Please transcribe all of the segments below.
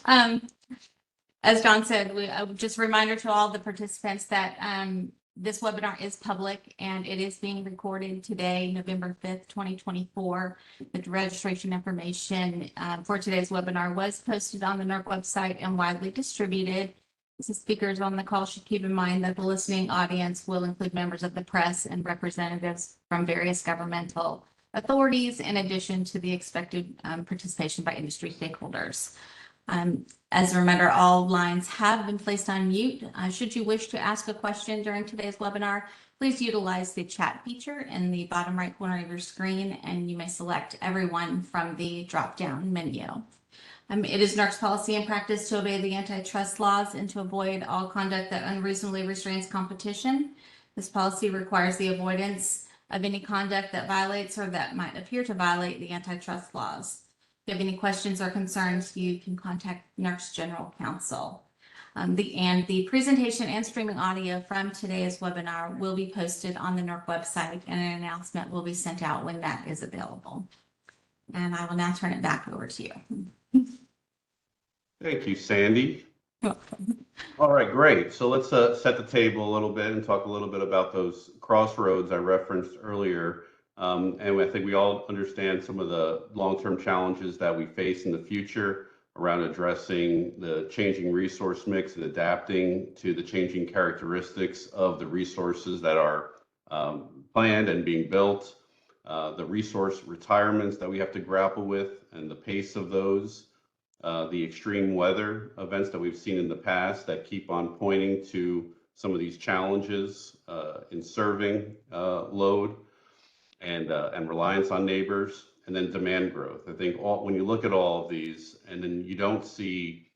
Um, as John said, just a reminder to all the participants that this webinar is public and it is being recorded today, November 5th, 2024. The registration information for today's webinar was posted on the NERC website and widely distributed. The speakers on the call should keep in mind that the listening audience will include members of the press and representatives from various governmental authorities, in addition to the expected participation by industry stakeholders. As a reminder, all lines have been placed on mute. Should you wish to ask a question during today's webinar, please utilize the chat feature in the bottom right corner of your screen, and you may select everyone from the drop-down menu. It is NERC's policy and practice to obey the antitrust laws and to avoid all conduct that unreasonably restrains competition. This policy requires the avoidance of any conduct that violates or that might appear to violate the antitrust laws. If you have any questions or concerns, you can contact NERC's General Counsel. The presentation and streaming audio from today's webinar will be posted on the NERC website, and an announcement will be sent out when that is available. And I will now turn it back over to you. Thank you, Sandy. All right, great. So let's set the table a little bit and talk a little bit about those crossroads I referenced earlier. And I think we all understand some of the long-term challenges that we face in the future around addressing the changing resource mix and adapting to the changing characteristics of the resources that are planned and being built, the resource retirements that we have to grapple with and the pace of those, the extreme weather events that we've seen in the past that keep on pointing to some of these challenges in serving load and reliance on neighbors, and then demand growth. I think when you look at all of these, and then you don't see,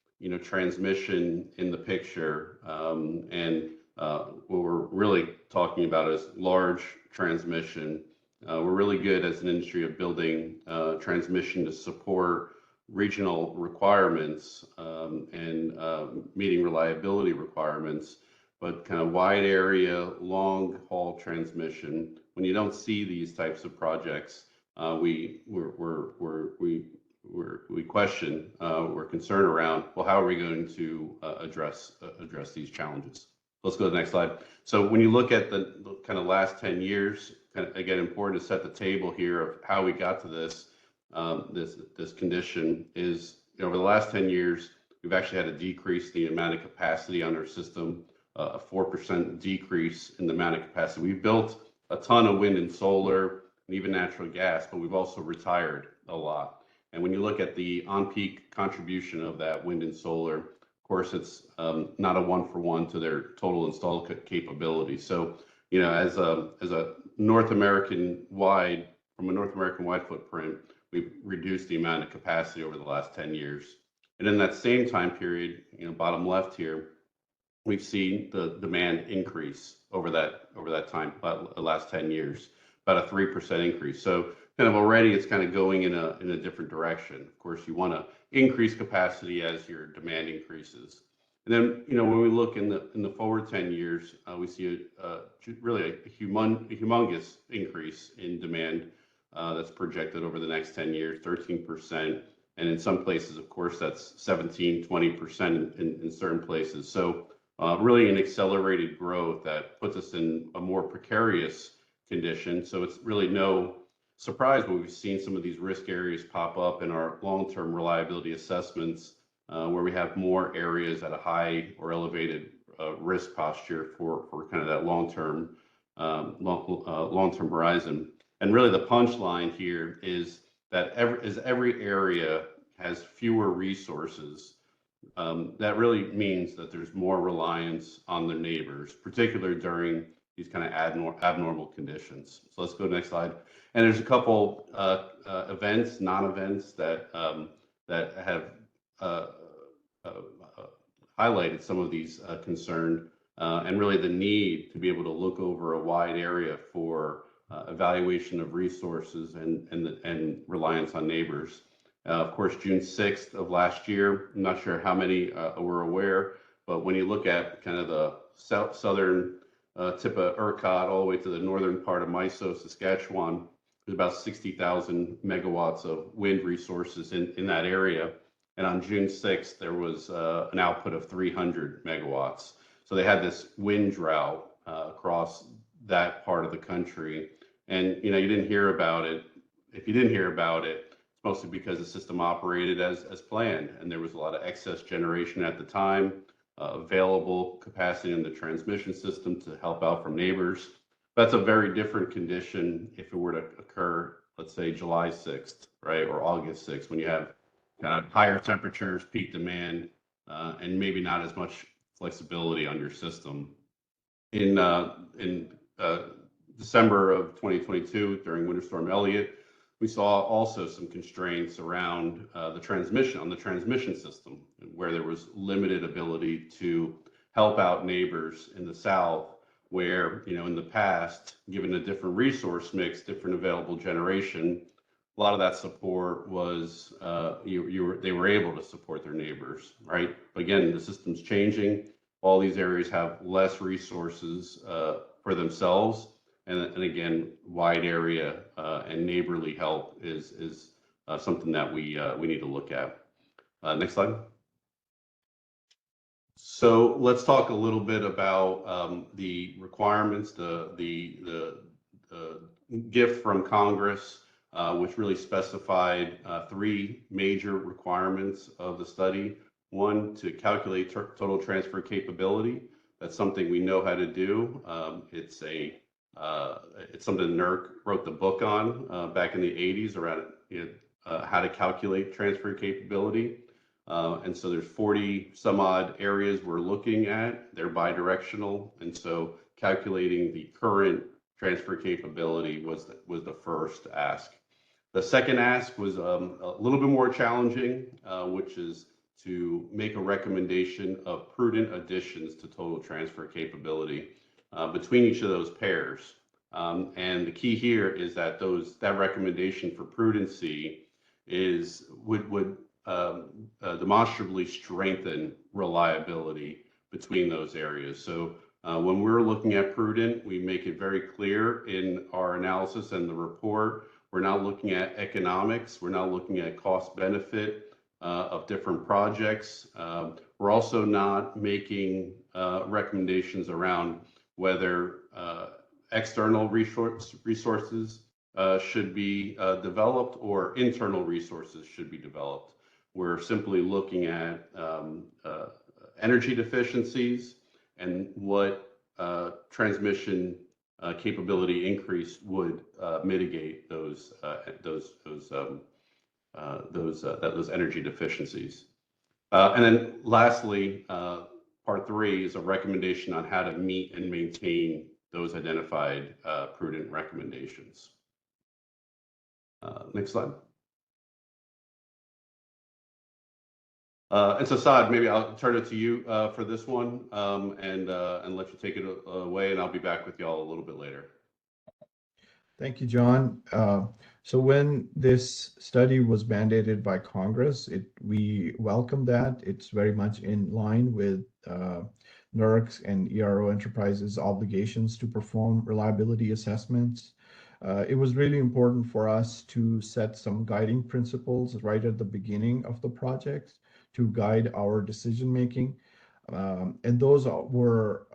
transmission in the picture, and what we're really talking about is large transmission. We're really good as an industry of building transmission to support regional requirements and meeting reliability requirements, but kind of wide area, long haul transmission. When you don't see these types of projects, we question, we're concerned around, well, how are we going to address these challenges? Let's go to the next slide. So when you look at the kind of last 10 years, again, important to set the table here of how we got to this condition is, over the last 10 years, we've actually had to decrease the amount of capacity on our system, a 4% decrease in the amount of capacity. We've built a ton of wind and solar and even natural gas, but we've also retired a lot. And when you look at the on-peak contribution of that wind and solar, of course, it's not a one-for-one to their total installed capability. So, as a North American wide footprint, we've reduced the amount of capacity over the last 10 years. And in that same time period, bottom left here, we've seen the demand increase over that time, the last 10 years, about a 3% increase. So kind of already it's kind of going in a different direction. Of course, you want to increase capacity as your demand increases. And then, when we look in the forward 10 years, we see really a humongous increase in demand that's projected over the next 10 years, 13%. And in some places, of course, that's 17, 20% in certain places. So really an accelerated growth that puts us in a more precarious condition. So it's really no surprise when we've seen some of these risk areas pop up in our long-term reliability assessments, where we have more areas at a high or elevated risk posture for kind of that long-term horizon. And really the punchline here is that every area has fewer resources, that really means that there's more reliance on their neighbors, particularly during these kind of abnormal conditions. So let's go to the next slide. And there's a couple events, non-events that have highlighted some of these concerns, and really the need to be able to look over a wide area for evaluation of resources and reliance on neighbors. Of course, June 6th of last year, I'm not sure how many were aware, but when you look at kind of the southern tip of ERCOT all the way to the northern part of MISO, Saskatchewan, there's about 60,000 megawatts of wind resources in that area. And on June 6th, there was an output of 300 megawatts. So they had this wind drought across that part of the country. And, you didn't hear about it. If you didn't hear about it, it's mostly because the system operated as planned. And there was a lot of excess generation at the time, available capacity in the transmission system to help out from neighbors. That's a very different condition if it were to occur, let's say July 6th, right, or August 6th, when you have kind of higher temperatures, peak demand, and maybe not as much flexibility on your system. In December of 2022, during Winter Storm Elliott, we saw also some constraints around the transmission system, where there was limited ability to help out neighbors in the south, where in the past, given a different resource mix, different available generation, a lot of that support was they were able to support their neighbors, right? But again, the system's changing. All these areas have less resources for themselves, and again, wide area and neighborly help is something that we need to look at. Next slide. So let's talk a little bit about the requirements, the gift from Congress, which really specified three major requirements of the study. One, to calculate total transfer capability. That's something we know how to do. It's something NERC wrote the book on back in the 80s around how to calculate transfer capability. And so there's 40 some odd areas we're looking at. They're bidirectional, and so calculating the current transfer capability was the first ask. The second ask was a little bit more challenging, which is to make a recommendation of prudent additions to total transfer capability between each of those pairs. And the key here is that that recommendation for prudency would demonstrably strengthen reliability between those areas. So when we're looking at prudent, we make it very clear in our analysis and the report. We're not looking at economics. We're not looking at cost benefit of different projects. We're also not making recommendations around whether external resources should be developed or internal resources should be developed. We're simply looking at energy deficiencies and what transmission capability increase would mitigate those energy deficiencies. And then lastly, part three is a recommendation on how to meet and maintain those identified prudent recommendations. Next slide. And so Saad, maybe I'll turn it to you for this one and let you take it away, and I'll be back with y'all a little bit later. Thank you, John. So when this study was mandated by Congress, we welcome that. It's very much in line with NERC's and ERO Enterprises' obligations to perform reliability assessments. It was really important for us to set some guiding principles right at the beginning of the project to guide our decision making. And those were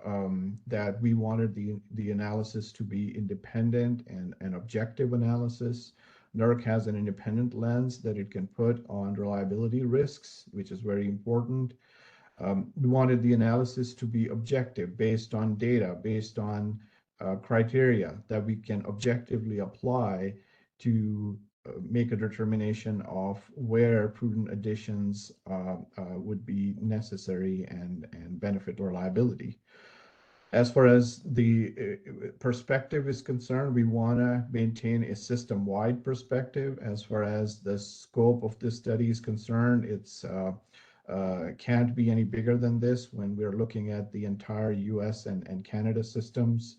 that we wanted the analysis to be independent and objective analysis. NERC has an independent lens that it can put on reliability risks, which is very important. We wanted the analysis to be objective, based on data, based on criteria that we can objectively apply to make a determination of where prudent additions would be necessary and benefit reliability. As far as the perspective is concerned, we want to maintain a system-wide perspective. As far as the scope of this study is concerned, it's can't be any bigger than this when we're looking at the entire US and Canada systems.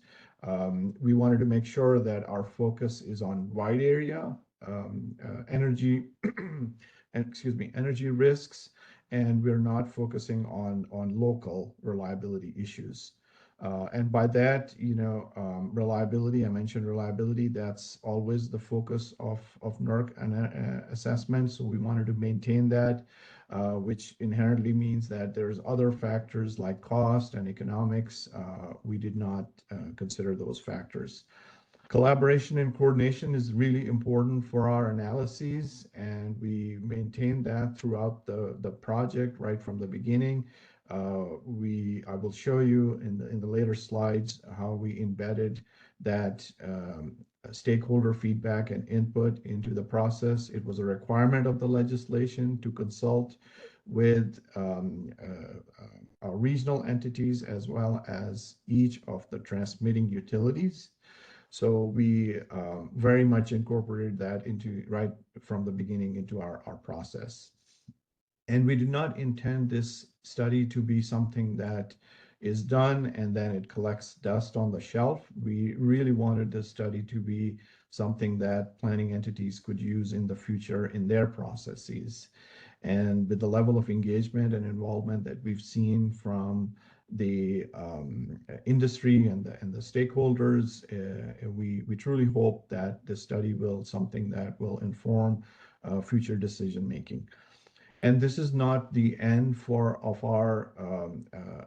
We wanted to make sure that our focus is on wide area energy energy risks, and we're not focusing on local reliability issues. And by that, reliability, I mentioned reliability, that's always the focus of NERC and assessment. So we wanted to maintain that. which inherently means that there's other factors like cost and economics. We did not consider those factors. Collaboration and coordination is really important for our analyses, and we maintain that throughout the project right from the beginning. I will show you in the later slides how we embedded that stakeholder feedback and input into the process. It was a requirement of the legislation to consult with our regional entities as well as each of the transmitting utilities. So we very much incorporated that into right from the beginning into our process. And we do not intend this study to be something that is done and then it collects dust on the shelf. We really wanted this study to be something that planning entities could use in the future in their processes. And with the level of engagement and involvement that we've seen from the industry and the stakeholders, we truly hope that the study will something that will inform future decision making. And this is not the end of our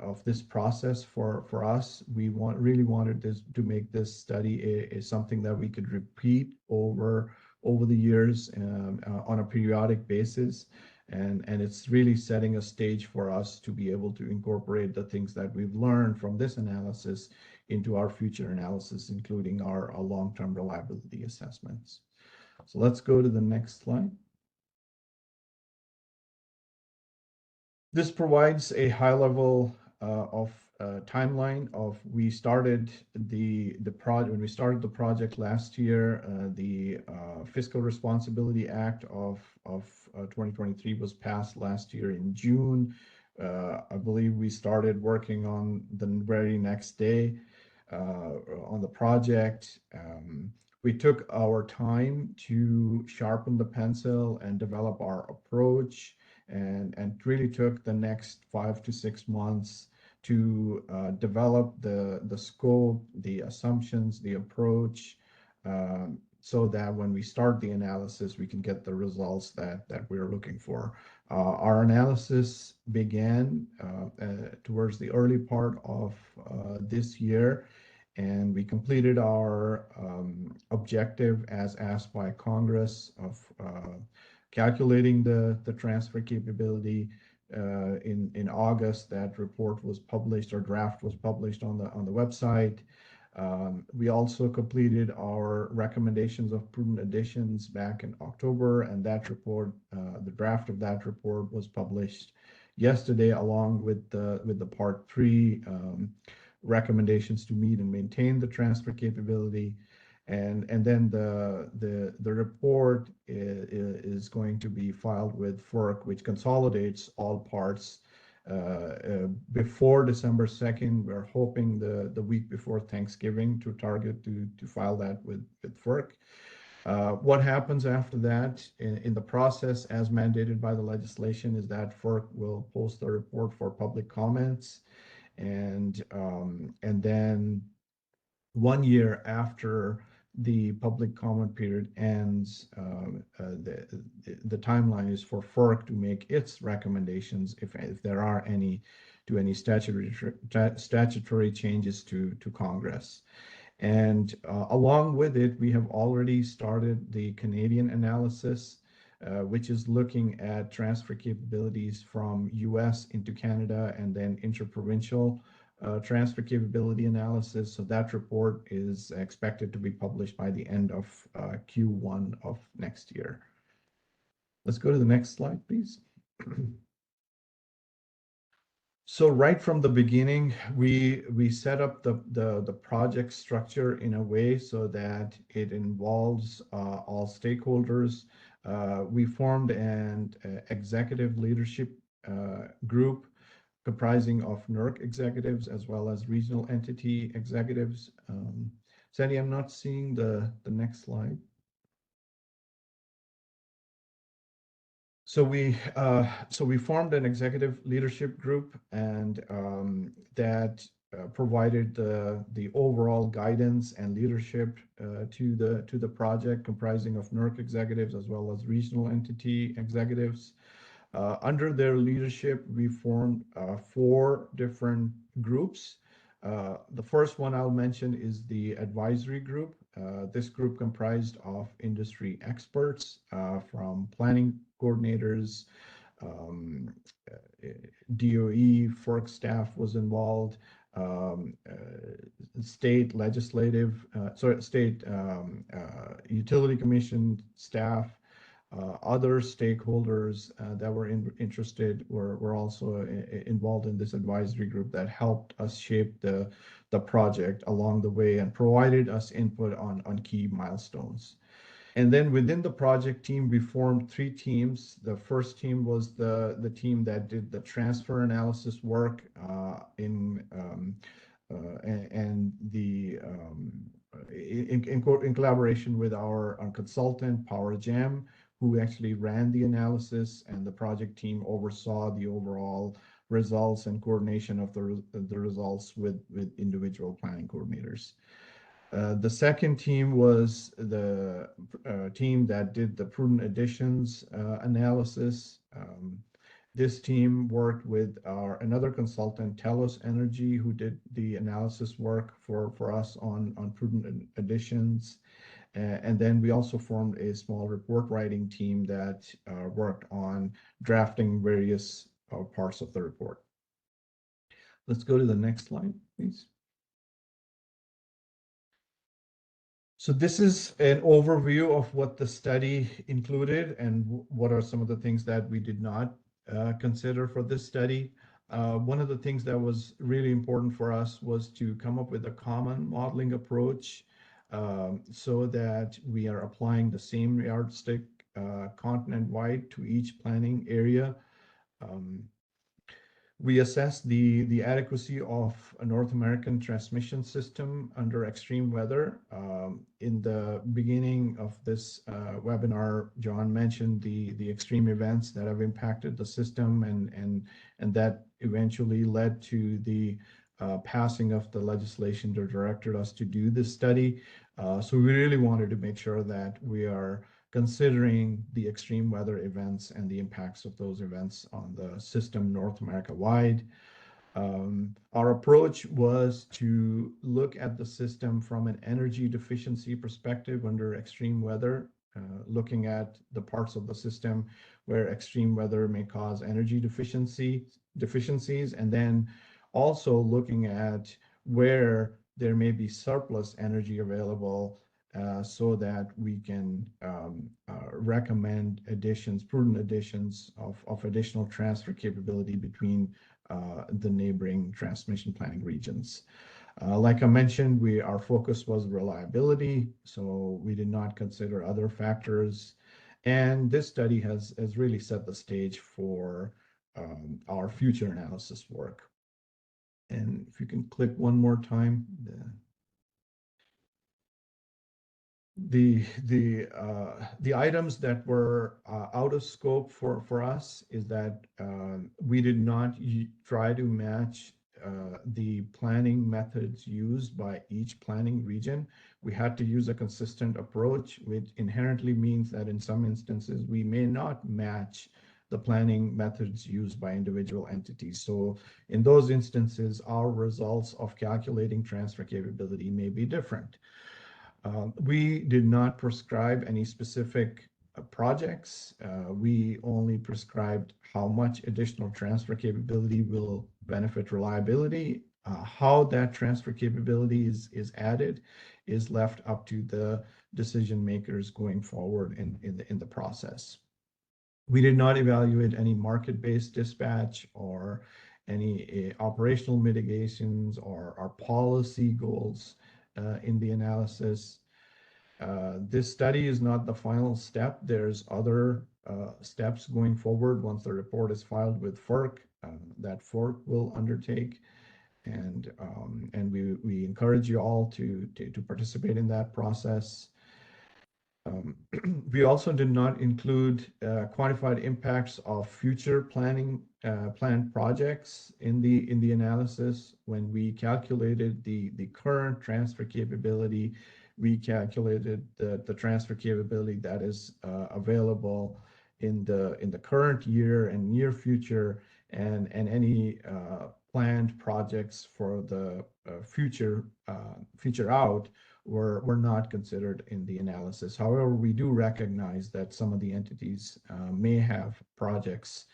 of this process for us. We really wanted this to make this study something that we could repeat over the years on a periodic basis. And it's really setting a stage for us to be able to incorporate the things that we've learned from this analysis into our future analysis, including our long-term reliability assessments. So let's go to the next slide. This provides a high level of timeline of we started the project when we started the project last year. The Fiscal Responsibility Act of 2023 was passed last year in June. I believe we started working on the very next day on the project. We took our time to sharpen the pencil and develop our approach, and really took the next 5 to 6 months to develop the scope, the assumptions, the approach, so that when we start the analysis, we can get the results that we're looking for. Our analysis began towards the early part of this year, and we completed our objective as asked by Congress of calculating the transfer capability. In August, that report was published, or draft was published on the website. We also completed our recommendations of prudent additions back in October, and that report, the draft of that report, was published yesterday, along with the Part 3 recommendations to meet and maintain the transfer capability. And then the report is going to be filed with FERC, which consolidates all parts before December 2nd. We're hoping the week before Thanksgiving to target to file that with FERC. What happens after that in the process, as mandated by the legislation, is that FERC will post the report for public comments, and then 1 year after the public comment period ends, the timeline is for FERC to make its recommendations, if there are any, to any statutory changes to Congress. And along with it, we have already started the Canadian analysis, which is looking at transfer capabilities from US into Canada, and then interprovincial transfer capability analysis. So that report is expected to be published by the end of Q1 of next year. Let's go to the next slide, please. So right from the beginning, we set up the project structure in a way so that it involves all stakeholders. We formed an executive leadership group comprising of NERC executives as well as regional entity executives. Sandy, I'm not seeing the next slide. So we formed an executive leadership group, and that provided the overall guidance and leadership to the project, comprising of NERC executives as well as regional entity executives. Under their leadership, we formed 4 different groups. The first one I'll mention is the advisory group. This group comprised of industry experts from planning coordinators, um, DOE, FERC staff was involved, state legislative, state utility commission staff, other stakeholders that were interested were also involved in this advisory group that helped us shape the project along the way and provided us input on key milestones. And then within the project team, we formed 3 teams. The first team was the team that did the transfer analysis work in collaboration with our consultant, PowerGem, who actually ran the analysis, and the project team oversaw the overall results and coordination of the results with individual planning coordinators. The second team was the team that did the prudent additions analysis. This team worked with another consultant, Telos Energy, who did the analysis work for us on prudent additions. And then we also formed a small report writing team that worked on drafting various parts of the report. Let's go to the next slide, please. So this is an overview of what the study included and what are some of the things that we did not consider for this study. One of the things that was really important for us was to come up with a common modeling approach so that we are applying the same yardstick continent-wide to each planning area. We assessed the adequacy of a North American transmission system under extreme weather. In the beginning of this webinar, John mentioned the extreme events that have impacted the system, and that eventually led to the passing of the legislation that directed us to do this study. So we really wanted to make sure that we are considering the extreme weather events and the impacts of those events on the system North America wide. Our approach was to look at the system from an energy deficiency perspective under extreme weather, looking at the parts of the system where extreme weather may cause energy deficiencies, and then also looking at where there may be surplus energy available so that we can recommend prudent additions of additional transfer capability between the neighboring transmission planning regions. Like I mentioned, our focus was reliability, so we did not consider other factors. And this study has really set the stage for our future analysis work. And if you can click one more time. The items that were out of scope for us is that we did not try to match the planning methods used by each planning region. We had to use a consistent approach, which inherently means that in some instances we may not match the planning methods used by individual entities. So in those instances, our results of calculating transfer capability may be different. We did not prescribe any specific projects. We only prescribed how much additional transfer capability will benefit reliability. How that transfer capability is added is left up to the decision makers going forward in the process. We did not evaluate any market-based dispatch or any operational mitigations or our policy goals in the analysis. This study is not the final step. There's other steps going forward once the report is filed with FERC that FERC will undertake. And we encourage you all to participate in that process. We also did not include quantified impacts of future planned projects in the analysis. When we calculated the current transfer capability, we calculated the transfer capability that is available in the current year and near future, and any planned projects for the future out were not considered in the analysis. However, we do recognize that some of the entities may have projects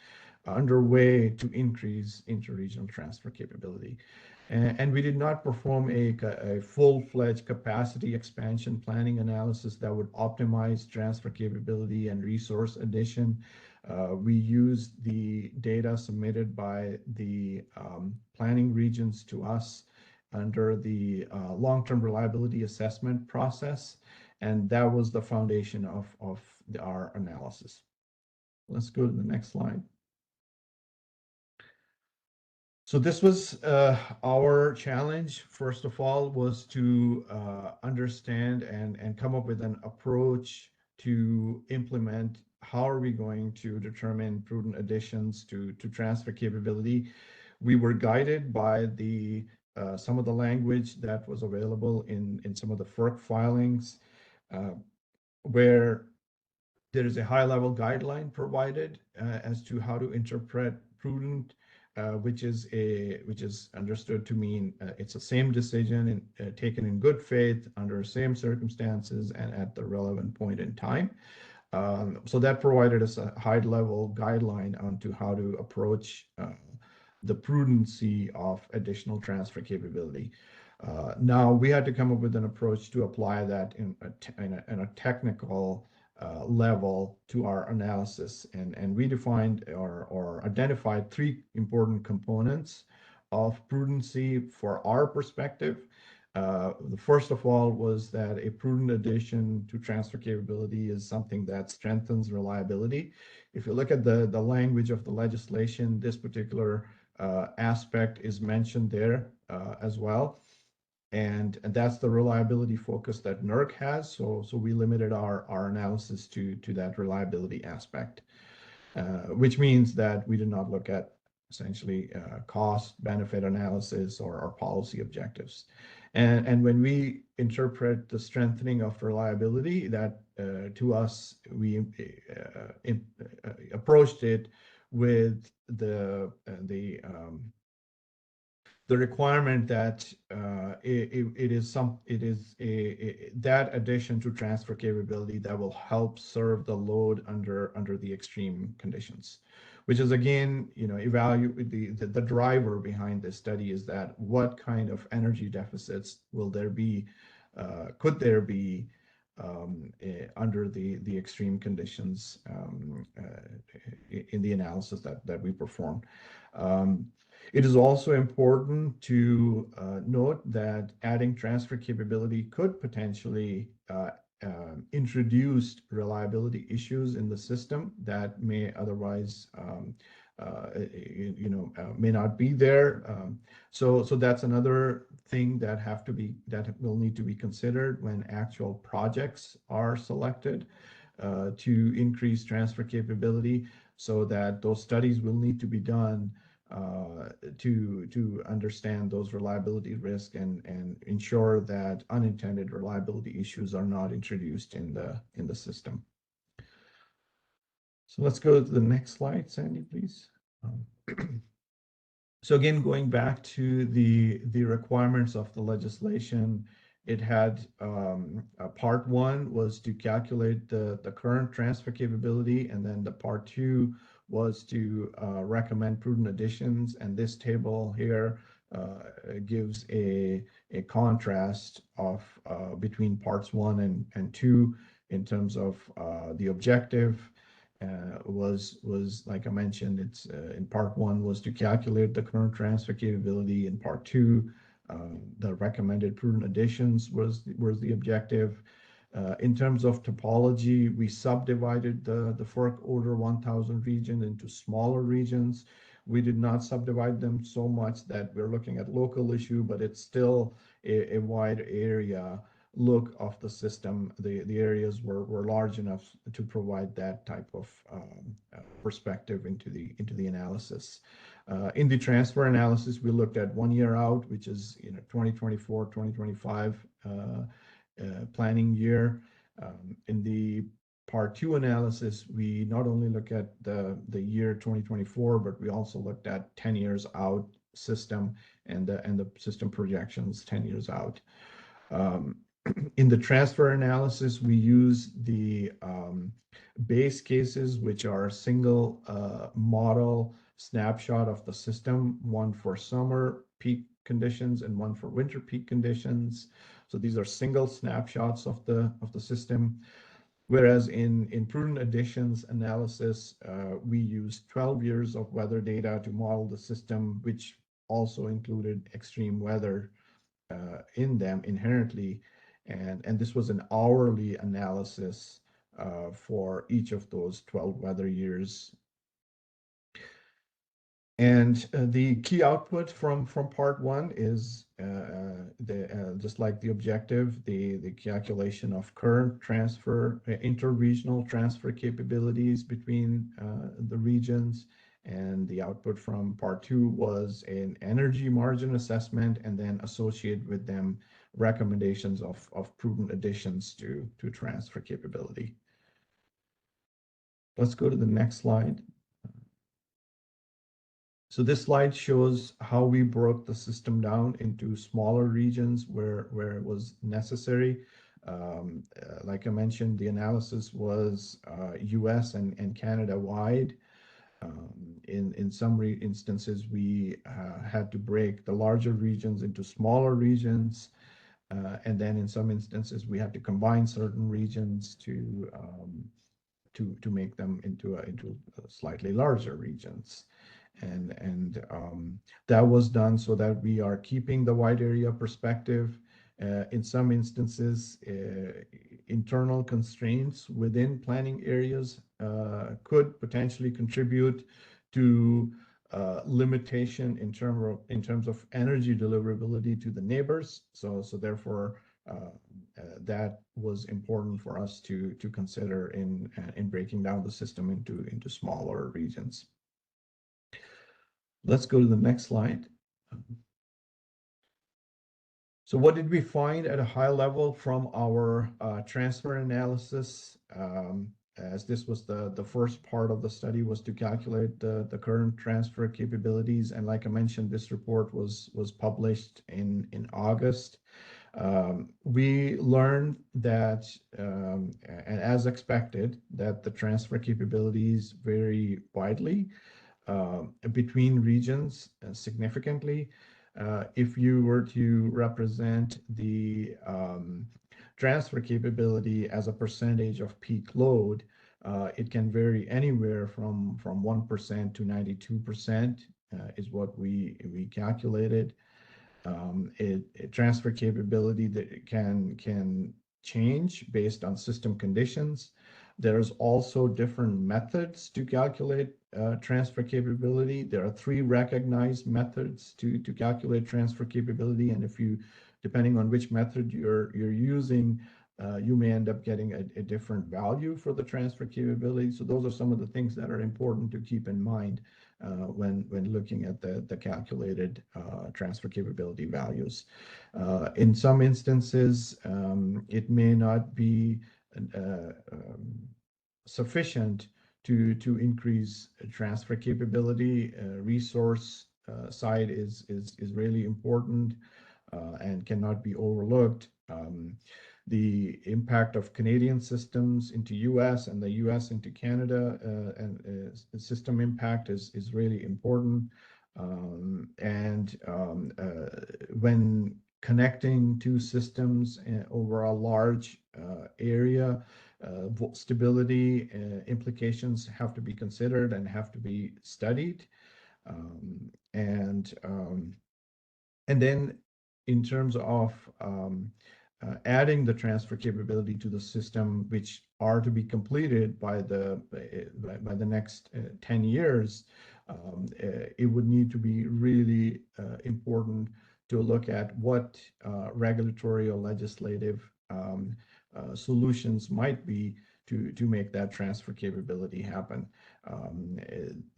underway to increase interregional transfer capability. And we did not perform a full-fledged capacity expansion planning analysis that would optimize transfer capability and resource addition. We used the data submitted by the planning regions to us under the long-term reliability assessment process, and that was the foundation of our analysis. Let's go to the next slide. So this was our challenge. First of all, was to understand and come up with an approach to implement how are we going to determine prudent additions to transfer capability. We were guided by the some of the language that was available in some of the FERC filings, where there is a high-level guideline provided as to how to interpret prudent, which is understood to mean it's the same decision taken in good faith under same circumstances and at the relevant point in time. So that provided us a high-level guideline onto how to approach the prudency of additional transfer capability. Now we had to come up with an approach to apply that in a technical level to our analysis, and we defined or identified three important components of prudency for our perspective. The first of all was that a prudent addition to transfer capability is something that strengthens reliability. If you look at the language of the legislation, this particular aspect is mentioned there as well. And that's the reliability focus that NERC has. So we limited our analysis to that reliability aspect, which means that we did not look at essentially cost benefit analysis or policy objectives. And when we interpret the strengthening of reliability, that to us, we approached it with the requirement that it is that addition to transfer capability that will help serve the load under the extreme conditions, which is again, evaluate the driver behind this study is that what kind of energy deficits will there be, could there be under the extreme conditions in the analysis that we performed. It is also important to note that adding transfer capability could potentially introduce reliability issues in the system that may otherwise, may not be there. So that's another thing that will need to be considered when actual projects are selected to increase transfer capability, so that those studies will need to be done to understand those reliability risks and ensure that unintended reliability issues are not introduced in the system. So let's go to the next slide, Sandy, please. So again, going back to the requirements of the legislation, it had part one was to calculate the current transfer capability, and then the part two was to recommend prudent additions. And this table here gives a contrast of between parts one and two in terms of the objective. Was like I mentioned, it's in part one was to calculate the current transfer capability. In part two, the recommended prudent additions was the objective. In terms of topology, we subdivided the FERC Order 1000 region into smaller regions. We did not subdivide them so much that we're looking at local issue, but it's still a wide area look of the system. The areas were large enough to provide that type of perspective into the analysis. In the transfer analysis, we looked at 1 year out, which is 2024, 2025 planning year. In the part two analysis, we not only look at the year 2024, but we also looked at 10 years out system and the system projections 10 years out. In the transfer analysis, we use the base cases, which are a single model snapshot of the system, one for summer peak conditions and one for winter peak conditions. So these are single snapshots of the system. Whereas in prudent additions analysis, we use 12 years of weather data to model the system, which also included extreme weather in them inherently. And this was an hourly analysis for each of those 12 weather years. And the key output from part one is just like the objective, the calculation of current transfer, interregional transfer capabilities between the regions. And the output from part two was an energy margin assessment, and then associated with them recommendations of prudent additions to transfer capability. Let's go to the next slide. So this slide shows how we broke the system down into smaller regions where it was necessary. Like I mentioned, the analysis was US and Canada wide. In some instances, we had to break the larger regions into smaller regions. And then in some instances, we had to combine certain regions to make them into slightly larger regions. And that was done so that we are keeping the wide area perspective. In some instances, internal constraints within planning areas could potentially contribute to limitation in terms of energy deliverability to the neighbors. So therefore, that was important for us to consider in breaking down the system into smaller regions. Let's go to the next slide. So what did we find at a high level from our transfer analysis? As this was the first part of the study, was to calculate the current transfer capabilities. And like I mentioned, this report was published in August. We learned that, and as expected, that the transfer capabilities vary widely between regions significantly. If you were to represent the transfer capability as a percentage of peak load, it can vary anywhere from 1% to 92% is what we calculated. Transfer capability that can change based on system conditions. There's also different methods to calculate transfer capability. There are 3 recognized methods to calculate transfer capability, and depending on which method you're using, you may end up getting a different value for the transfer capability. So those are some of the things that are important to keep in mind when looking at the calculated transfer capability values. In some instances, it may not be sufficient to increase transfer capability. Resource side is really important and cannot be overlooked. The impact of Canadian systems into US and the US into Canada and system impact is really important. When connecting two systems over a large area, stability implications have to be considered and have to be studied. And then in terms of adding the transfer capability to the system, which are to be completed by the next 10 years, it would need to be really important to look at what regulatory or legislative solutions might be to make that transfer capability happen.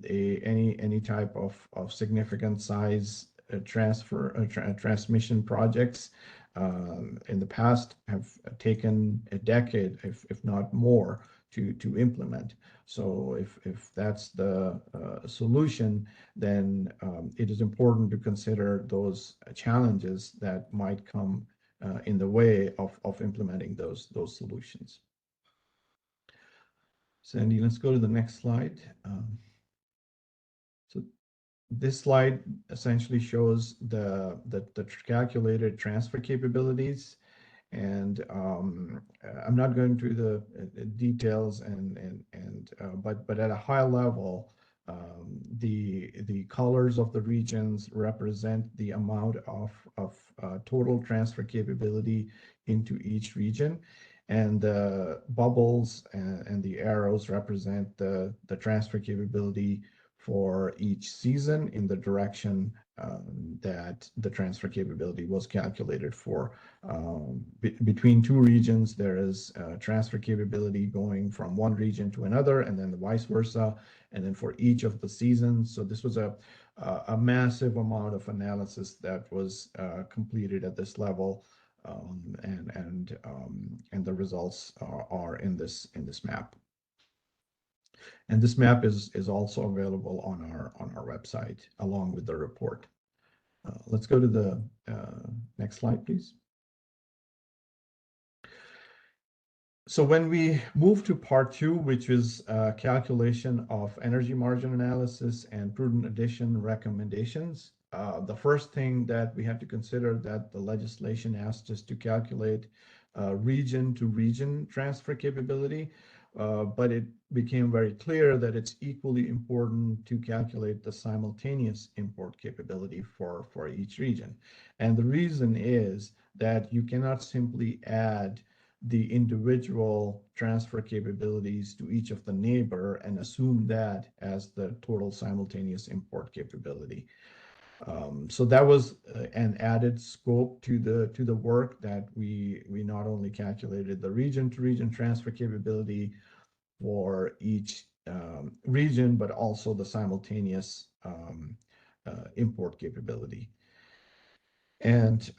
Any type of significant size transmission projects in the past have taken a decade, if not more, to implement. So if that's the solution, then it is important to consider those challenges that might come in the way of implementing those solutions. Sandy, let's go to the next slide. So this slide essentially shows the calculated transfer capabilities. And I'm not going through the details but at a high level, the colors of the regions represent the amount of total transfer capability into each region, and the bubbles and the arrows represent the transfer capability for each season in the direction that the transfer capability was calculated for. Between two regions, there is transfer capability going from one region to another, and then the vice versa, and then for each of the seasons. So this was a massive amount of analysis that was completed at this level, and the results are in this map. And this map is also available on our website along with the report. Let's go to the next slide, please. So when we move to part 2, which is calculation of energy margin analysis and prudent addition recommendations, the first thing that we have to consider that the legislation asked us to calculate region to region transfer capability, but it became very clear that it's equally important to calculate the simultaneous import capability for each region. And the reason is that you cannot simply add the individual transfer capabilities to each of the neighbor and assume that as the total simultaneous import capability. So that was an added scope to the work, that we not only calculated the region to region transfer capability for each region, but also the simultaneous import capability. And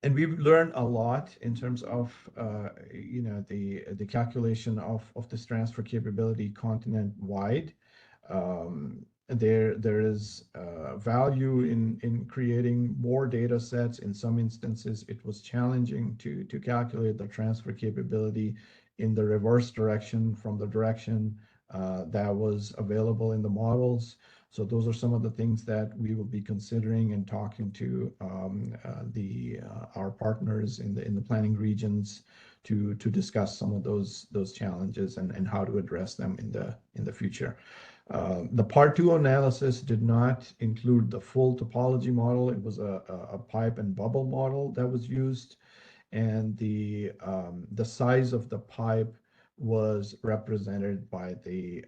and we've learned a lot in terms of the calculation of this transfer capability continent wide. There is value in creating more data sets. In some instances, it was challenging to calculate the transfer capability in the reverse direction from the direction that was available in the models. So those are some of the things that we will be considering and talking to our partners in the planning regions to discuss some of those challenges and how to address them in the future. The part 2 analysis did not include the full topology model. It was a pipe and bubble model that was used, and the size of the pipe was represented by the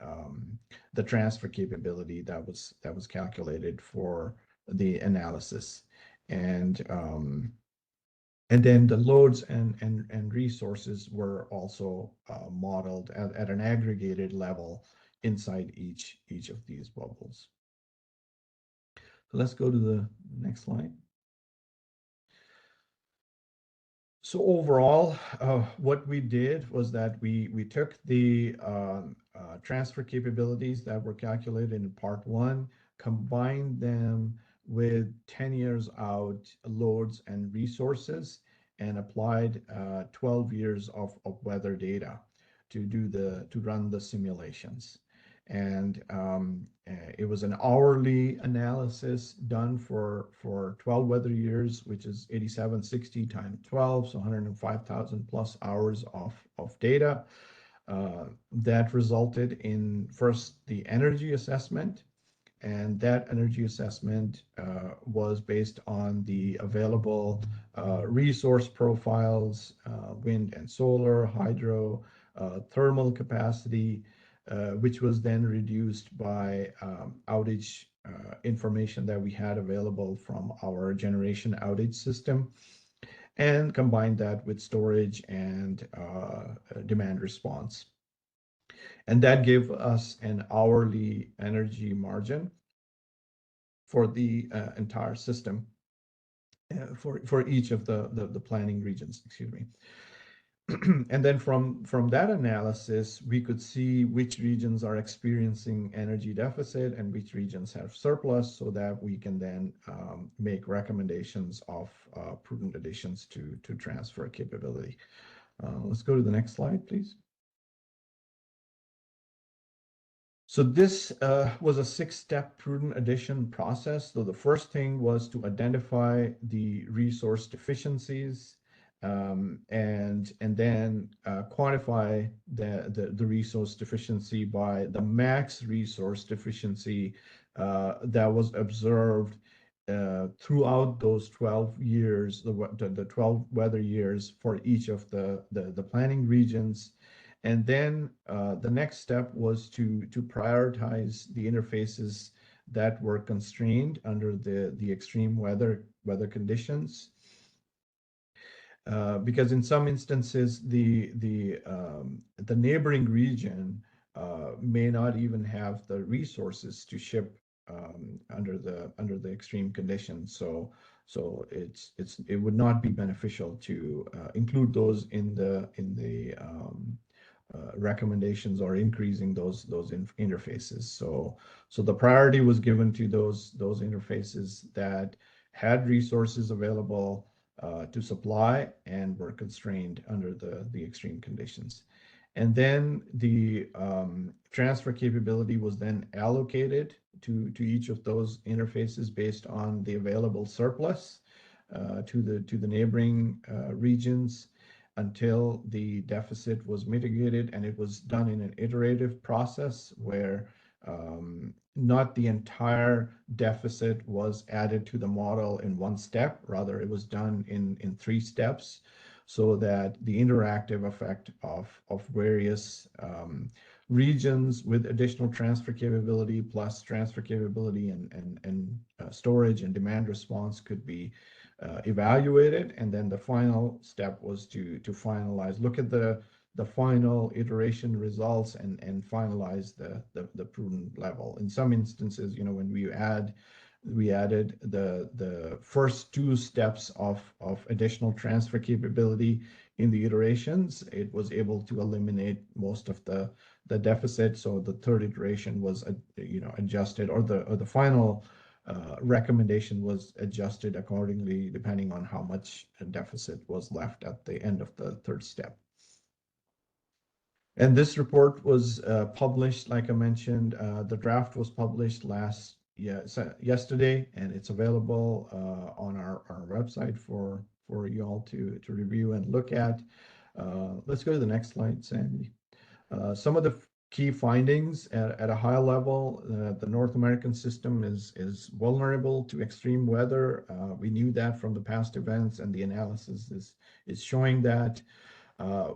transfer capability that was calculated for the analysis, and then the loads and resources were also modeled at an aggregated level inside each of these bubbles. So let's go to the next slide. So overall, what we did was that we took the transfer capabilities that were calculated in part 1, combined them with 10 years out loads and resources, and applied 12 years of weather data to run the simulations. And it was an hourly analysis done for 12 weather years, which is 8760 times 12, so 105,000 plus hours of data. That resulted in first the energy assessment, and that energy assessment was based on the available resource profiles, wind and solar, hydro, thermal capacity, which was then reduced by outage information that we had available from our generation outage system, and combined that with storage and demand response. And that gave us an hourly energy margin for the entire system, for each of the planning regions, excuse me. And then from that analysis, we could see which regions are experiencing energy deficit and which regions have surplus, so that we can then make recommendations of prudent additions to transfer capability. Let's go to the next slide, please. So this was a 6-step prudent addition process. So the first thing was to identify the resource deficiencies, and then quantify the resource deficiency by the max resource deficiency that was observed throughout those 12 years, the 12 weather years for each of the planning regions. And then the next step was to prioritize the interfaces that were constrained under the extreme weather conditions. Because in some instances, the neighboring region may not even have the resources to ship under the extreme conditions. So it would not be beneficial to include those in the recommendations or increasing those interfaces. So the priority was given to those interfaces that had resources available to supply and were constrained under the extreme conditions. And then the transfer capability was then allocated to each of those interfaces based on the available surplus to the neighboring regions, until the deficit was mitigated. And it was done in an iterative process where not the entire deficit was added to the model in one step. Rather, it was done in 3 steps, so that the interactive effect of various regions with additional transfer capability plus transfer capability and storage and demand response could be evaluated. And then the final step was to finalize, look at the final iteration results and finalize the prudent level. In some instances, when we added the first 2 steps of additional transfer capability in the iterations, it was able to eliminate most of the deficit. So the third iteration was adjusted, or the final recommendation was adjusted accordingly, depending on how much deficit was left at the end of the 3rd step. And this report was published, like I mentioned, the draft was published yesterday, and it's available on our website for you all to review and look at. Let's go to the next slide, Sandy. Some of the key findings at a high level: the North American system is vulnerable to extreme weather. We knew that from the past events, and the analysis is showing that.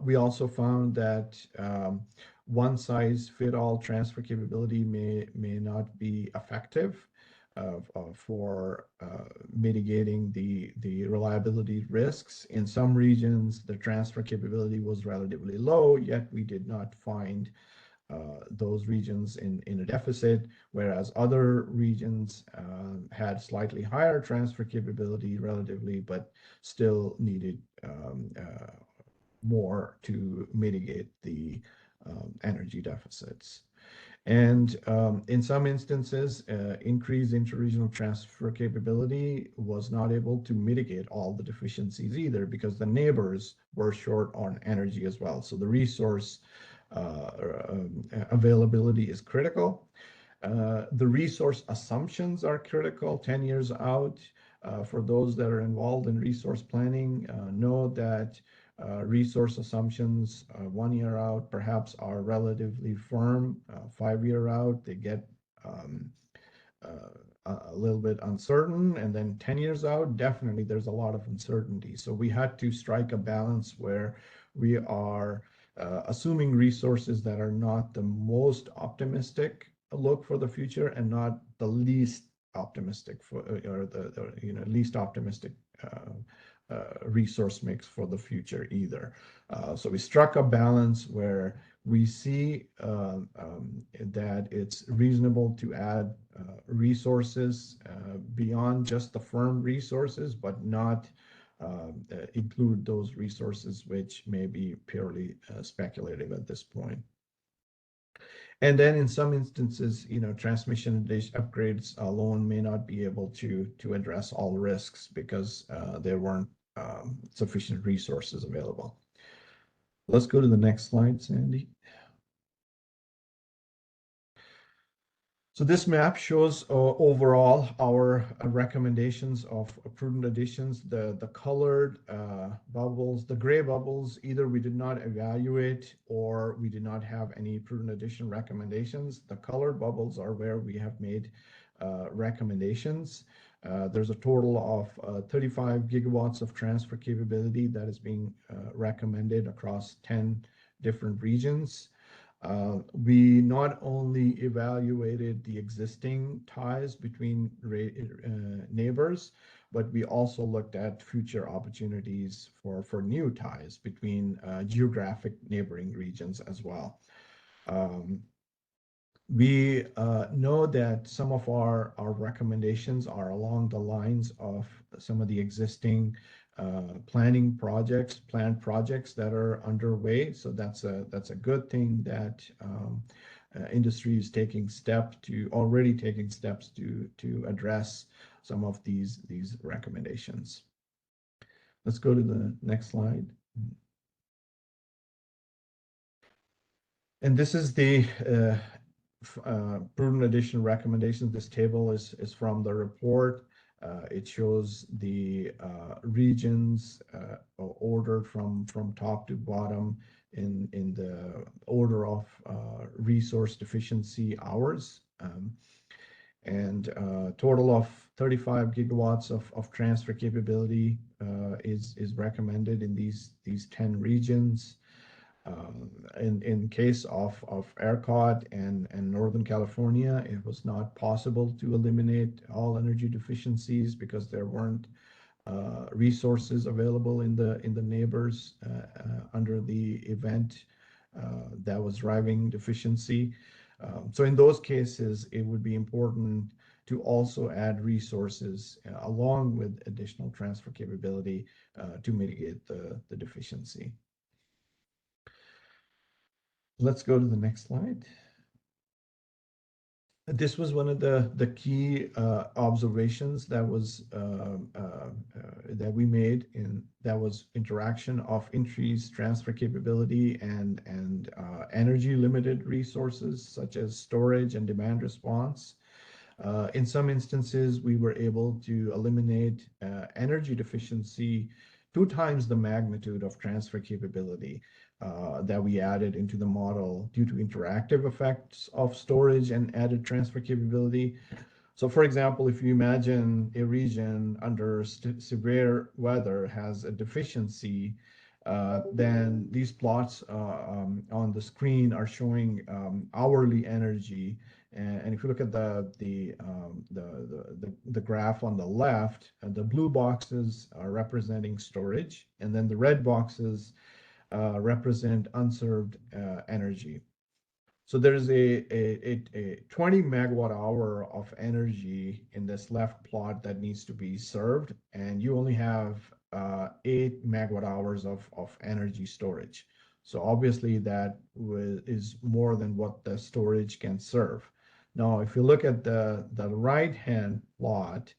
We also found that one-size-fits-all transfer capability may not be effective for mitigating the reliability risks. In some regions, the transfer capability was relatively low, yet we did not find those regions in a deficit, whereas other regions had slightly higher transfer capability relatively, but still needed more to mitigate the energy deficits. And in some instances, increased interregional transfer capability was not able to mitigate all the deficiencies either, because the neighbors were short on energy as well. So the resource availability is critical. The resource assumptions are critical 10 years out. For those that are involved in resource planning, know that resource assumptions 1 year out perhaps are relatively firm. 5 year out, they get a little bit uncertain, and then 10 years out, definitely there's a lot of uncertainty. So we had to strike a balance where we are assuming resources that are not the most optimistic look for the future, and not the least optimistic or the least optimistic resource mix for the future either. So we struck a balance where we see that it's reasonable to add resources beyond just the firm resources, but not include those resources which may be purely speculative at this point. And then in some instances, transmission upgrades alone may not be able to address all risks because there weren't sufficient resources available. Let's go to the next slide, Sandy. So this map shows overall our recommendations of prudent additions. The colored bubbles, the gray bubbles, either we did not evaluate or we did not have any prudent addition recommendations. The colored bubbles are where we have made recommendations. There's a total of 35 gigawatts of transfer capability that is being recommended across 10 different regions. We not only evaluated the existing ties between neighbors, but we also looked at future opportunities for new ties between geographic neighboring regions as well. We know that some of our recommendations are along the lines of some of the existing planned projects that are underway. So that's a good thing that industry is already taking steps to address some of these recommendations. Let's go to the next slide. And this is the prudent addition recommendations. This table is from the report. It shows the regions ordered from top to bottom in the order of resource deficiency hours. And total of 35 gigawatts of transfer capability is recommended in these 10 regions. In case of ERCOT and Northern California, it was not possible to eliminate all energy deficiencies because there weren't resources available in the neighbors under the event that was driving deficiency. So in those cases, it would be important to also add resources along with additional transfer capability to mitigate the deficiency. Let's go to the next slide. This was one of the key observations that we made that was interaction of increased transfer capability and energy limited resources such as storage and demand response. In some instances, we were able to eliminate energy deficiency 2 times the magnitude of transfer capability that we added into the model due to interactive effects of storage and added transfer capability. So for example, if you imagine a region under severe weather has a deficiency, then these plots on the screen are showing hourly energy. And if you look at the graph on the left, the blue boxes are representing storage, and then the red boxes represent unserved energy. So there's a 20 megawatt hour of energy in this left plot that needs to be served, and you only have 8 megawatt hours of energy storage. So obviously that is more than what the storage can serve. Now, if you look at the right-hand plot,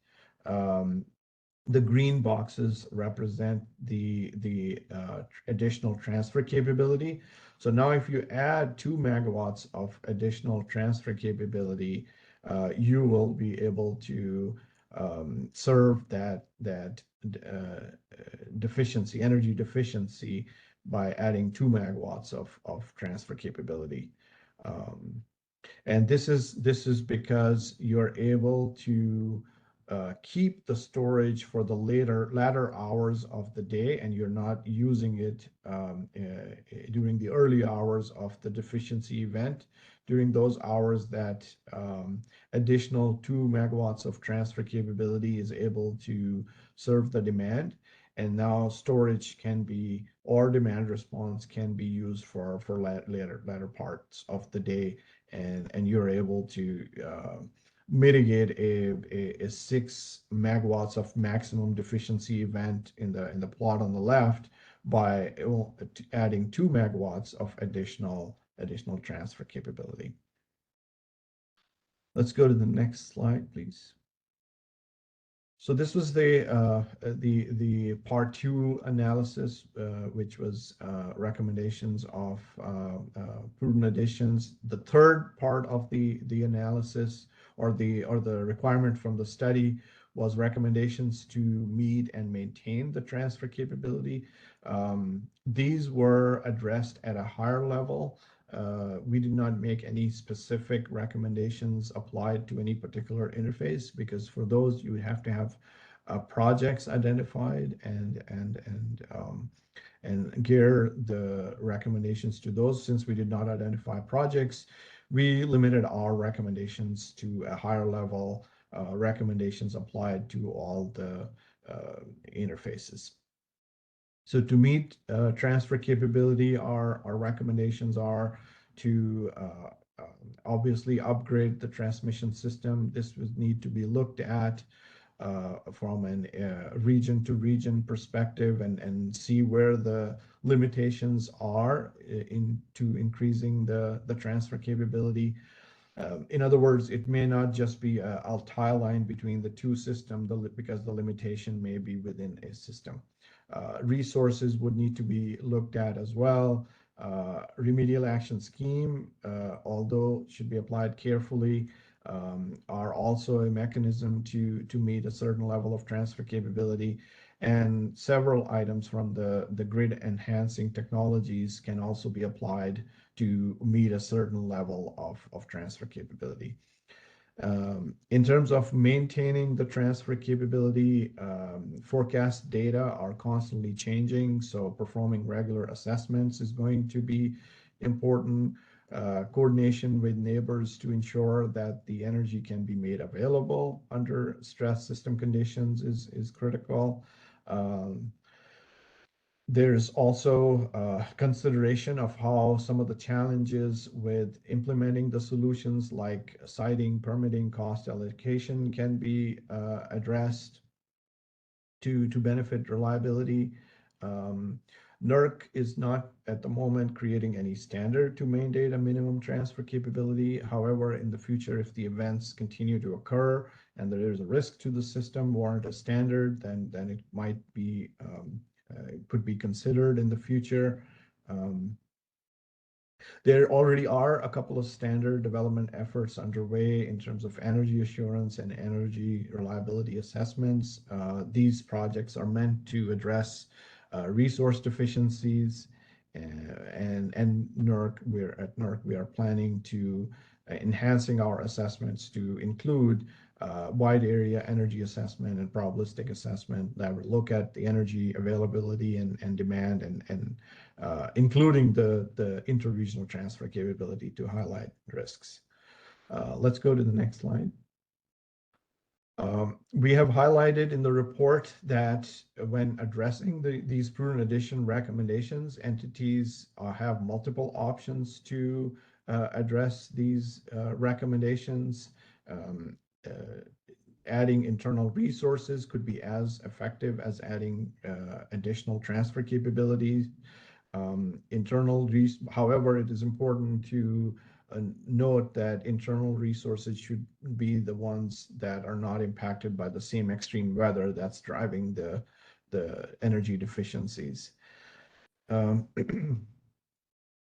the green boxes represent the additional transfer capability. So now if you add 2 megawatts of additional transfer capability, you will be able to serve that energy deficiency by adding 2 megawatts of transfer capability. And this is because you're able to keep the storage for the latter hours of the day, and you're not using it during the early hours of the deficiency event. During those hours, that additional 2 megawatts of transfer capability is able to serve the demand. And now storage or demand response can be used for later parts of the day, and you're able to mitigate a 6 megawatts of maximum deficiency event in the plot on the left by adding 2 megawatts of additional transfer capability. Let's go to the next slide, please. So this was the part 2 analysis, which was recommendations of prudent additions. The third part of the analysis or the requirement from the study was recommendations to meet and maintain the transfer capability. These were addressed at a higher level. We did not make any specific recommendations applied to any particular interface, because for those you would have to have projects identified and gear the recommendations to those. Since we did not identify projects, we limited our recommendations to a higher level recommendations applied to all the interfaces. So to meet transfer capability, our recommendations are to obviously upgrade the transmission system. This would need to be looked at from a region to region perspective and see where the limitations are into increasing the transfer capability. In other words, it may not just be a tie line between the two systems because the limitation may be within a system. Resources would need to be looked at as well. Remedial action scheme, although should be applied carefully, are also a mechanism to meet a certain level of transfer capability. And several items from the grid enhancing technologies can also be applied to meet a certain level of transfer capability. In terms of maintaining the transfer capability, forecast data are constantly changing, so performing regular assessments is going to be important. Coordination with neighbors to ensure that the energy can be made available under stress system conditions is critical. There's also consideration of how some of the challenges with implementing the solutions like siting, permitting, cost allocation can be addressed to benefit reliability. NERC is not at the moment creating any standard to mandate a minimum transfer capability. However, in the future, if the events continue to occur and there is a risk to the system warrant a standard, then it might be could be considered in the future. There already are a couple of standard development efforts underway in terms of energy assurance and energy reliability assessments. These projects are meant to address resource deficiencies, and NERC, at NERC, we are planning to enhancing our assessments to include wide area energy assessment and probabilistic assessment that would look at the energy availability and demand and including the interregional transfer capability to highlight risks. Let's go to the next slide. We have highlighted in the report that when addressing these prudent addition recommendations, entities have multiple options to address these recommendations. Adding internal resources could be as effective as adding additional transfer capabilities. However, it is important to note that internal resources should be the ones that are not impacted by the same extreme weather that's driving the energy deficiencies.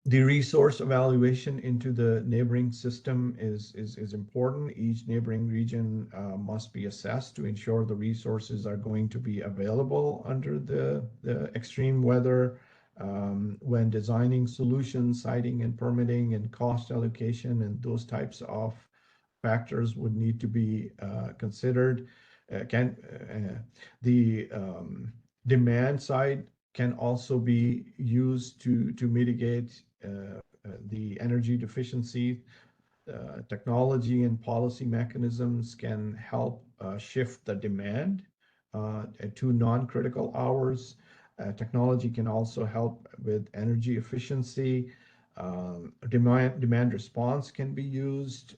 The resource evaluation into the neighboring system is important. Each neighboring region must be assessed to ensure the resources are going to be available under the extreme weather. When designing solutions, siting and permitting and cost allocation and those types of factors would need to be considered. The demand side can also be used to mitigate the energy deficiency. Technology and policy mechanisms can help shift the demand to non-critical hours. Technology can also help with energy efficiency. Demand response can be used.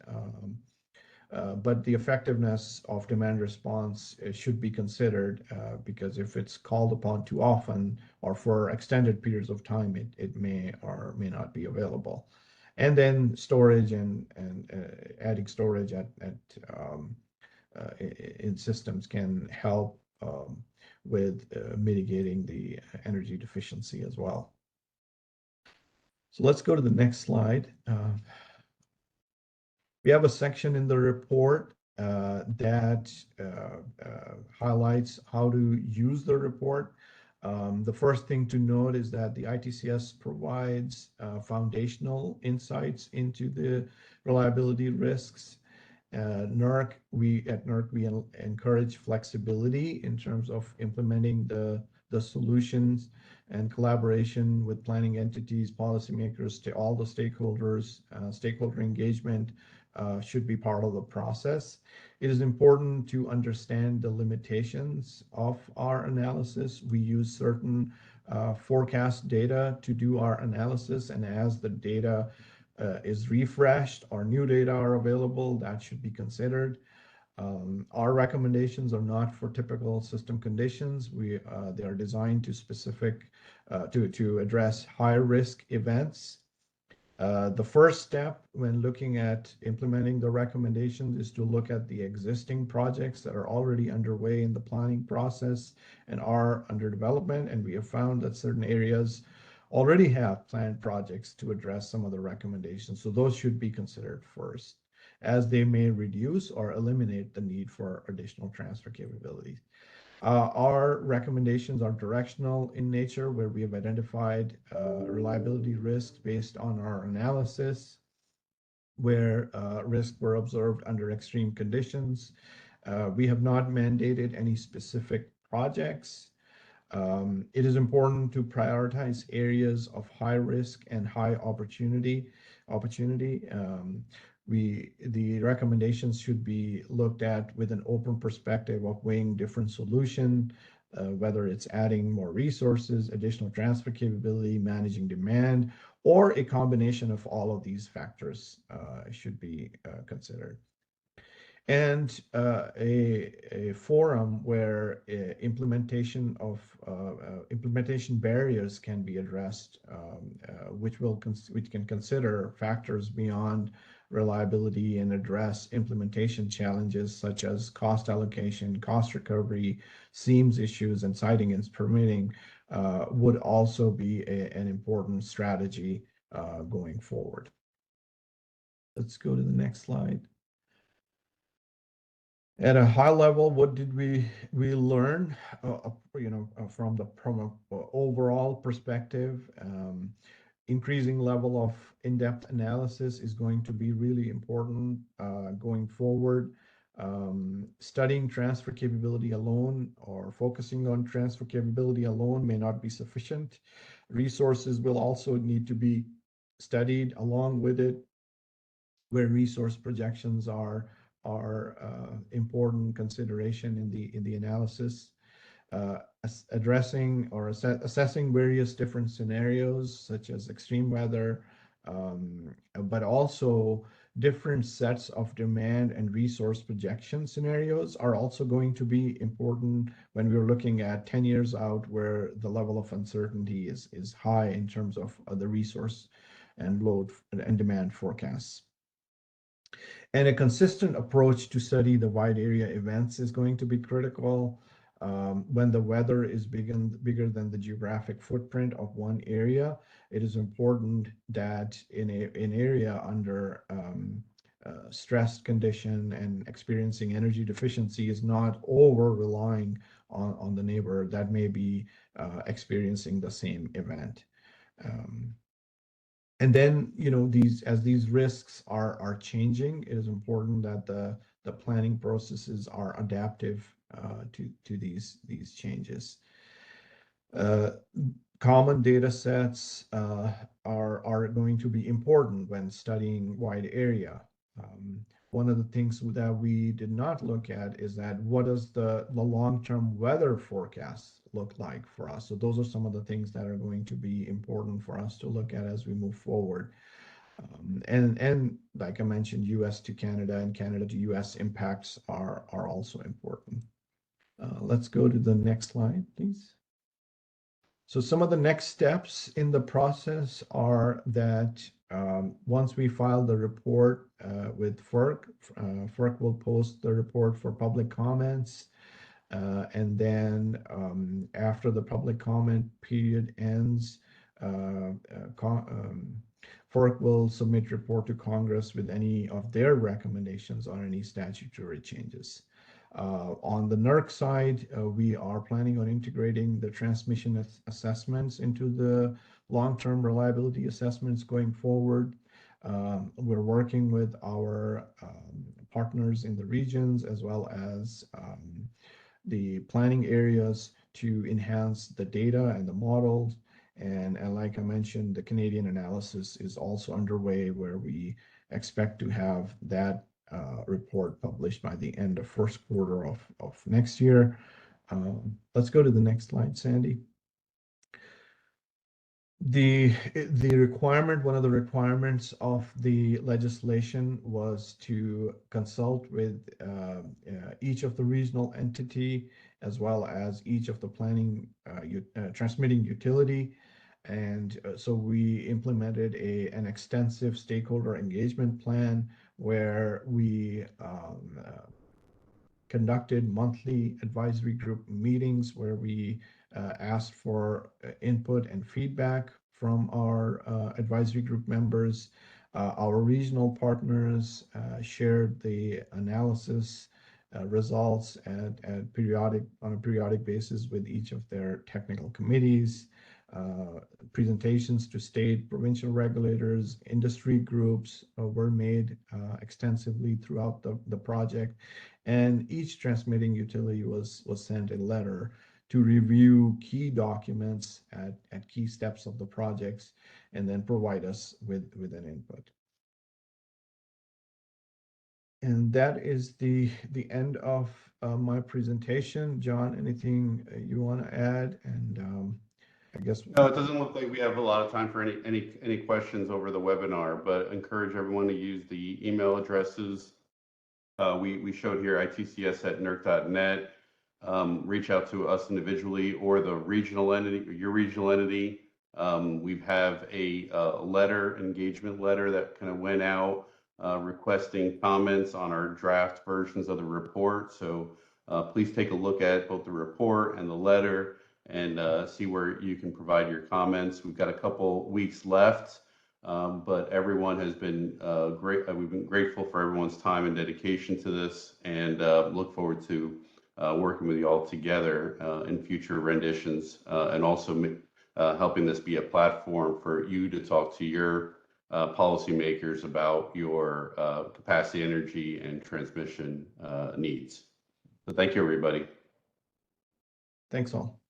But the effectiveness of demand response should be considered because if it's called upon too often or for extended periods of time, it may or may not be available. And then storage and adding storage in systems can help with mitigating the energy deficiency as well. So let's go to the next slide. We have a section in the report that highlights how to use the report. The first thing to note is that the ITCS provides foundational insights into the reliability risks. At NERC, we encourage flexibility in terms of implementing the solutions and collaboration with planning entities, policymakers, to all the stakeholders. Stakeholder engagement should be part of the process. It is important to understand the limitations of our analysis. We use certain forecast data to do our analysis, and as the data is refreshed or new data are available, that should be considered. Our recommendations are not for typical system conditions. They are designed to address high risk events. The first step when looking at implementing the recommendations is to look at the existing projects that are already underway in the planning process and are under development. And we have found that certain areas already have planned projects to address some of the recommendations. So those should be considered first, as they may reduce or eliminate the need for additional transfer capabilities. Our recommendations are directional in nature, where we have identified reliability risks based on our analysis, where risks were observed under extreme conditions. We have not mandated any specific projects. It is important to prioritize areas of high risk and high opportunity. The recommendations should be looked at with an open perspective of weighing different solutions, whether it's adding more resources, additional transfer capability, managing demand, or a combination of all of these factors should be considered. And a forum where implementation barriers can be addressed, which can consider factors beyond reliability and address implementation challenges such as cost allocation, cost recovery, seams issues, and siting and permitting would also be an important strategy going forward. Let's go to the next slide. At a high level, what did we learn? From an overall perspective, increasing level of in-depth analysis is going to be really important going forward. Studying transfer capability alone or focusing on transfer capability alone may not be sufficient. Resources will also need to be studied along with it, where resource projections are important consideration in the analysis. Addressing or assessing various different scenarios such as extreme weather, but also different sets of demand and resource projection scenarios are also going to be important when we're looking at 10 years out, where the level of uncertainty is high in terms of the resource and load and demand forecasts. And a consistent approach to study the wide area events is going to be critical. When the weather is bigger than the geographic footprint of one area, it is important that in an area under stressed condition and experiencing energy deficiency is not over relying on the neighbor that may be experiencing the same event. And then, as these risks are changing, it is important that the planning processes are adaptive to these changes. Common data sets are going to be important when studying wide area. One of the things that we did not look at is that what does the long-term weather forecast look like for us? So those are some of the things that are going to be important for us to look at as we move forward. And like I mentioned, US to Canada and Canada to US impacts are also important. Let's go to the next slide, please. So some of the next steps in the process are that once we file the report with FERC, FERC will post the report for public comments. And then after the public comment period ends, FERC will submit report to Congress with any of their recommendations on any statutory changes. On the NERC side, we are planning on integrating the transmission assessments into the long-term reliability assessments going forward. We're working with our partners in the regions as well as the planning areas to enhance the data and the models. And like I mentioned, the Canadian analysis is also underway, where we expect to have that report published by the end of first quarter of next year. Let's go to the next slide, Sandy. The requirement, one of the requirements of the legislation was to consult with each of the regional entity as well as each of the planning transmitting utility. And so we implemented an extensive stakeholder engagement plan where we conducted monthly advisory group meetings where we asked for input and feedback from our advisory group members. Our regional partners shared the analysis results on a periodic basis with each of their technical committees. Presentations to state, provincial regulators, industry groups were made extensively throughout the project. And each transmitting utility was sent a letter to review key documents at key steps of the projects and then provide us with an input. And that is the end of my presentation. John, anything you want to add? And I guess No, it doesn't look like we have a lot of time for any questions over the webinar, but encourage everyone to use the email addresses we showed here, itcs@nerc.net. Reach out to us individually or the regional entity, or your regional entity. We have a engagement letter that kind of went out requesting comments on our draft versions of the report. So please take a look at both the report and the letter and see where you can provide your comments. We've got a couple weeks left. But everyone has been great. We've been grateful for everyone's time and dedication to this, and look forward to working with you all together in future renditions, and also helping this be a platform for you to talk to your policymakers about your capacity, energy, and transmission needs. So thank you, everybody. Thanks all.